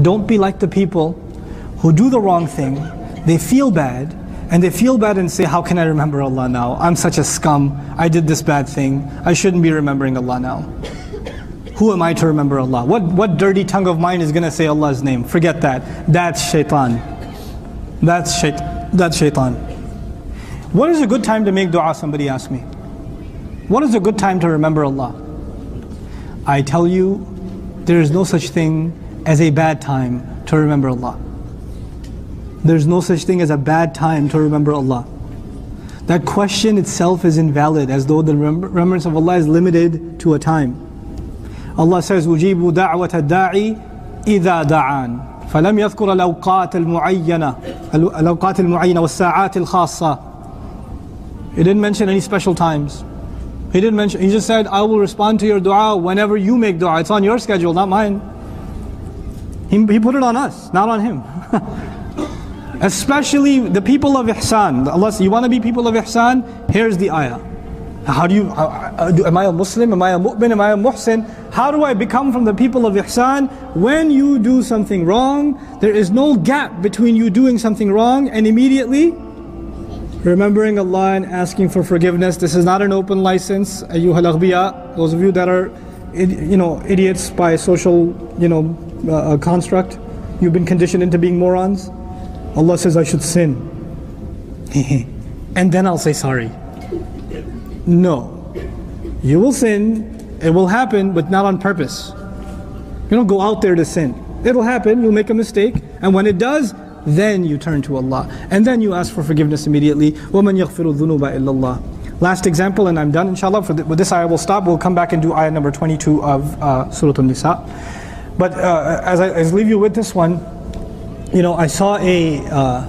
Don't be like the people who do the wrong thing, they feel bad, and they feel bad and say, how can I remember Allah now? I'm such a scum, I did this bad thing, I shouldn't be remembering Allah now. Who am I to remember Allah? What dirty tongue of mine is going to say Allah's name? Forget that. That's shaitan. That's shaitan. What is a good time to make dua, somebody asked me. What is a good time to remember Allah? I tell you, there is no such thing as a bad time to remember Allah. There's no such thing as a bad time to remember Allah. That question itself is invalid, as though the remembrance of Allah is limited to a time. Allah says, أُجِيبُ دَعْوَةَ الدَّاعِ إِذَا دَعَانِ فَلَمْ يَذْكُرَ الْأَوْقَاتِ الْمُعَيَّنَةِ وَالسَّاعَاتِ الْخَاصَّةِ. He didn't mention any special times. He just said, I will respond to your dua whenever you make dua. It's on your schedule, not mine. He put it on us, not on him. Especially the people of ihsan. Allah says, you want to be people of ihsan? Here's the ayah. How do you, am I a Muslim? Am I a mu'min? Am I a muhsin? How do I become from the people of ihsan? When you do something wrong, there is no gap between you doing something wrong and immediately remembering Allah and asking for forgiveness. This is not an open license. Ayyuhal aghbiya, those of you that are, idiots by social, construct, you've been conditioned into being morons. Allah says I should sin, and then I'll say sorry. No, you will sin. It will happen, but not on purpose. You don't go out there to sin. It'll happen. You'll make a mistake, and when it does, then you turn to Allah, and then you ask for forgiveness immediately. وَمَنْ يَغْفِرُ الذُّنُوبَ إِلَّا اللَّهِ. Last example, and I'm done inshallah. With this ayah we'll stop. We'll come back and do ayah number 22 of Surah An-Nisa. But as I leave you with this one, I saw a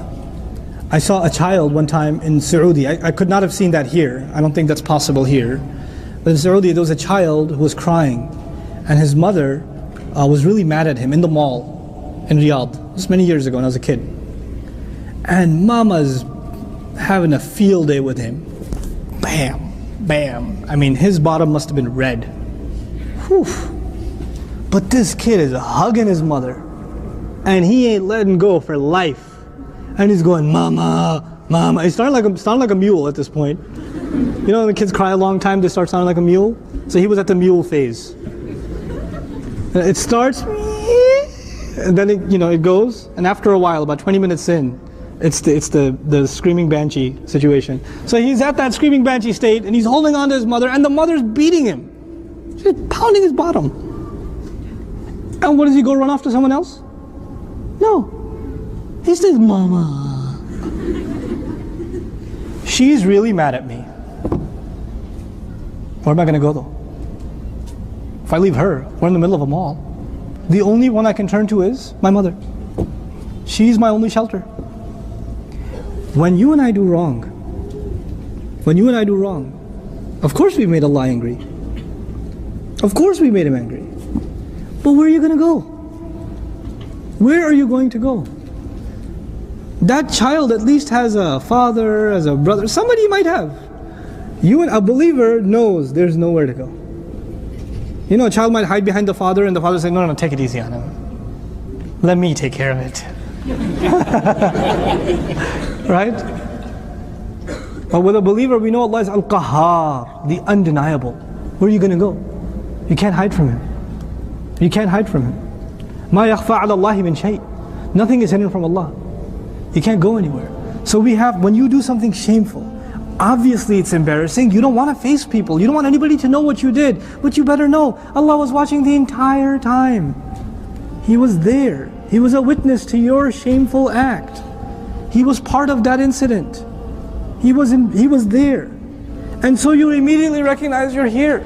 child one time in Saudi. I could not have seen that here. I don't think that's possible here. But in Saudi, there was a child who was crying, and his mother was really mad at him in the mall in Riyadh. This was many years ago when I was a kid. And mama's having a field day with him. Bam, bam. I mean, his bottom must have been red. Whew. But this kid is hugging his mother, and he ain't letting go for life. And he's going, mama, mama. He started like a mule at this point. When the kids cry a long time, they start sounding like a mule. So he was at the mule phase. It starts, and then it goes, and after a while, about 20 minutes in, it's the screaming banshee situation. So he's at that screaming banshee state, and he's holding on to his mother, and the mother's beating him. She's pounding his bottom. And what does he go run off to someone else? No. He says, mama. She's really mad at me. Where am I going to go though? If I leave her, we're in the middle of a mall. The only one I can turn to is my mother. She's my only shelter. When you and I do wrong, of course we made Allah angry. Of course we made Him angry. But where are you going to go? Where are you going to go? That child at least has a father, has a brother, somebody might have. A believer knows there's nowhere to go. A child might hide behind the father, and the father says, no, take it easy on him. Let me take care of it. Right? But with a believer, we know Allah is Al-Qahhar, the undeniable. Where are you going to go? You can't hide from Him. You can't hide from Him. مَا يَخْفَى عَلَى اللَّهِ مِنْ شَيْءٍ. Nothing is hidden from Allah. You can't go anywhere. So when you do something shameful, obviously it's embarrassing. You don't want to face people. You don't want anybody to know what you did. But you better know, Allah was watching the entire time. He was there. He was a witness to your shameful act. He was part of that incident. He was there. And so you immediately recognize you're here.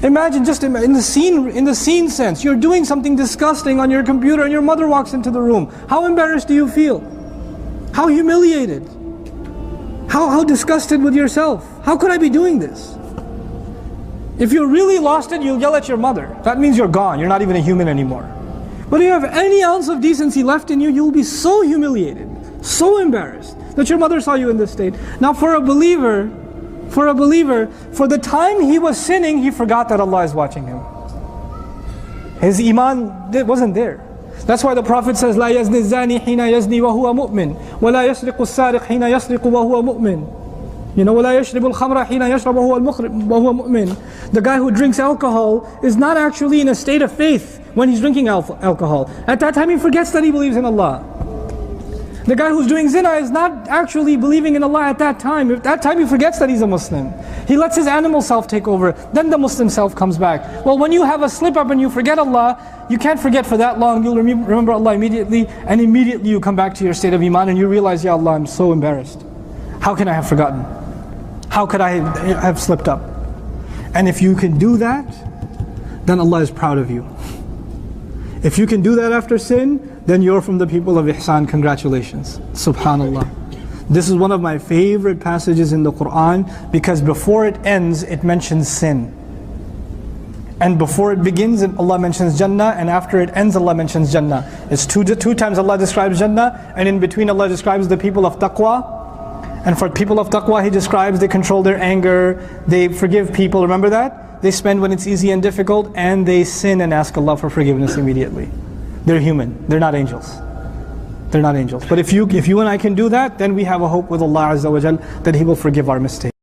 Imagine just in the scene sense, you're doing something disgusting on your computer and your mother walks into the room. How embarrassed do you feel? How humiliated? How disgusted with yourself? How could I be doing this? If you're really lost it, you'll yell at your mother. That means you're gone. You're not even a human anymore. But if you have any ounce of decency left in you, you'll be so humiliated, so embarrassed that your mother saw you in this state. Now for a believer, for the time he was sinning, he forgot that Allah is watching him. His iman wasn't there. That's why the Prophet says, لا يزني الزاني حين يزني وهو مؤمن ولا يسرق السارق حين يسرق وهو مؤمن. ولا يشرب الخمر حين يشرب وهو مؤمن. The guy who drinks alcohol is not actually in a state of faith when he's drinking alcohol. At that time he forgets that he believes in Allah. The guy who's doing zina is not actually believing in Allah at that time. At that time he forgets that he's a Muslim. He lets his animal self take over. Then the Muslim self comes back. Well, when you have a slip up and you forget Allah, you can't forget for that long. You'll remember Allah immediately, and immediately you come back to your state of iman and you realize, Ya Allah, I'm so embarrassed. How can I have forgotten? How could I have slipped up? And if you can do that, then Allah is proud of you. If you can do that after sin, then you're from the people of ihsan. Congratulations. Subhanallah. This is one of my favorite passages in the Quran, because before it ends, it mentions sin. And before it begins, Allah mentions Jannah, and after it ends, Allah mentions Jannah. It's two times Allah describes Jannah, and in between Allah describes the people of taqwa. And for people of taqwa, He describes they control their anger, they forgive people, remember that? They spend when it's easy and difficult, and they sin and ask Allah for forgiveness immediately. They're human, they're not angels. They're not angels. But if you and I can do that, then we have a hope with Allah Azza wa Jal that He will forgive our mistakes.